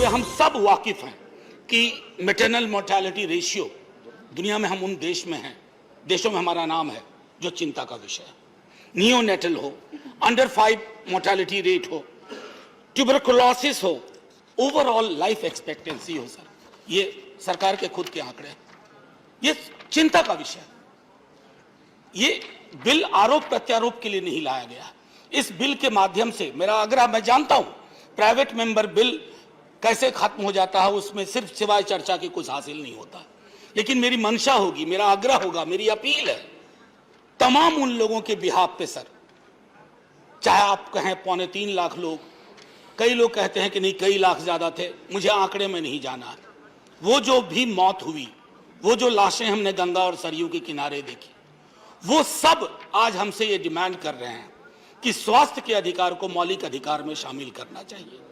सुबह हम सब वाकिफ हैं कि मैटरनल मोर्टेलिटी रेशियो दुनिया में हम उन देशों में हमारा नाम है जो चिंता का विषय है। नियोनेटल हो, अंडर 5 मोर्टेलिटी रेट हो, ट्यूबरकुलोसिस हो, ओवरऑल लाइफ एक्सपेक्टेंसी हो। सर, ये सरकार के खुद के आंकड़े हैं, ये चिंता का विषय है। ये बिल आरोप प्रत्यारोप के लिए नहीं लाया गया। इस बिल के माध्यम से मेरा आग्रह, मैं जानता हूं प्राइवेट मेंबर बिल कैसे खत्म हो जाता है, उसमें सिर्फ सिवाय चर्चा के कुछ हासिल नहीं होता, लेकिन मेरी मंशा होगी, मेरा आग्रह होगा, मेरी अपील है तमाम उन लोगों के बिहाफ पे सर, चाहे आप कहें 2.25 लाख लोग, कई लोग कहते हैं कि नहीं कई लाख ज्यादा थे, मुझे आंकड़े में नहीं जाना। वो जो भी मौत हुई, वो जो लाशें हमने गंगा और सरयू के किनारे देखी, वो सब आज हमसे ये डिमांड कर रहे हैं कि स्वास्थ्य के अधिकार को मौलिक अधिकार में शामिल करना चाहिए,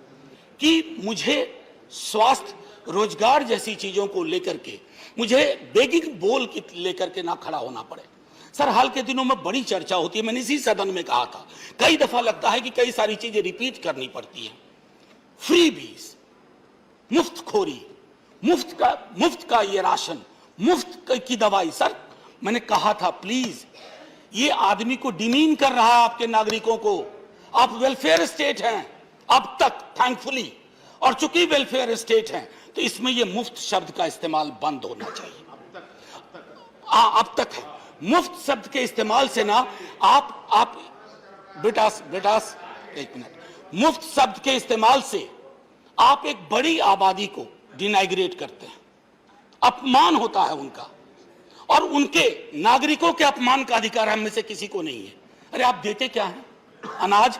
कि मुझे स्वास्थ्य, रोजगार जैसी चीजों को लेकर के मुझे बेगिंग बोल की लेकर के ना खड़ा होना पड़े। सर, हाल के दिनों में बड़ी चर्चा होती है, मैंने इसी सदन में कहा था, कई दफा लगता है कि कई सारी चीजें रिपीट करनी पड़ती हैं। फ्रीबीज, मुफ्तखोरी, मुफ्त का ये राशन, मुफ्त की दवाई। सर, मैंने कहा था प्लीज, ये आदमी को डिमीन कर रहा है आपके नागरिकों को। आप वेलफेयर स्टेट हैं अब तक, थैंकफुली, और चूंकि वेलफेयर स्टेट हैं तो इसमें ये मुफ्त शब्द का इस्तेमाल बंद होना चाहिए। अब तक है मुफ्त शब्द के इस्तेमाल से ना आप बेटास एक मिनट, मुफ्त शब्द के इस्तेमाल से आप एक बड़ी आबादी को डिनाइग्रेट करते हैं, अपमान होता है उनका, और उनके नागरिकों के अपमान का अधिकार हम में से किसी को नहीं है। अरे आप देते क्या हैं? अनाज,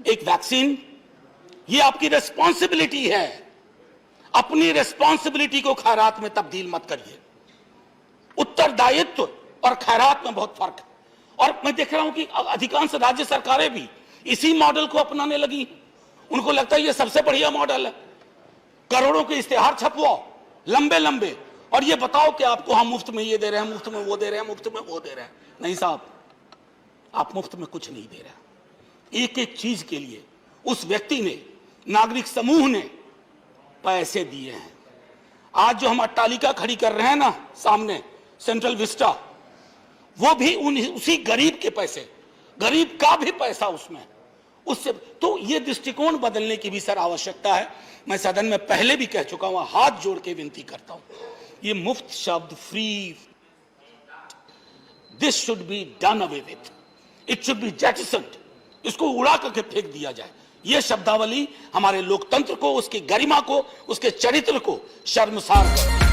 एक वैक्सीन, ये आपकी रेस्पॉन्सिबिलिटी है। अपनी रेस्पॉन्सिबिलिटी को खैरात में तब्दील मत करिए। उत्तरदायित्व और खैरात में बहुत फर्क है, और मैं देख रहा हूं कि अधिकांश राज्य सरकारें भी इसी मॉडल को अपनाने लगी। उनको लगता है ये सबसे बढ़िया मॉडल है। करोड़ों के इश्तेहार छपवाओ लंबे लंबे, और ये बताओ कि आपको हम मुफ्त में ये दे रहे हैं, मुफ्त में वो दे रहे हैं, मुफ्त में वो दे रहे हैं। नहीं साहब, आप मुफ्त में कुछ नहीं दे रहे। एक एक चीज के लिए उस व्यक्ति ने, नागरिक समूह ने पैसे दिए हैं। आज जो हम अट्टालिका खड़ी कर रहे हैं ना सामने, सेंट्रल विस्टा, वो भी उसी गरीब के पैसे, गरीब का भी पैसा उसमें, उससे। तो ये दृष्टिकोण बदलने की भी सर आवश्यकता है। मैं सदन में पहले भी कह चुका हूं, हाथ जोड़ के विनती करता हूं, ये मुफ्त शब्द, free, this should be done away with, it should be jettisoned, इसको उड़ा करके फेंक दिया जाए। यह शब्दावली हमारे लोकतंत्र को, उसकी गरिमा को, उसके चरित्र को शर्मसार कर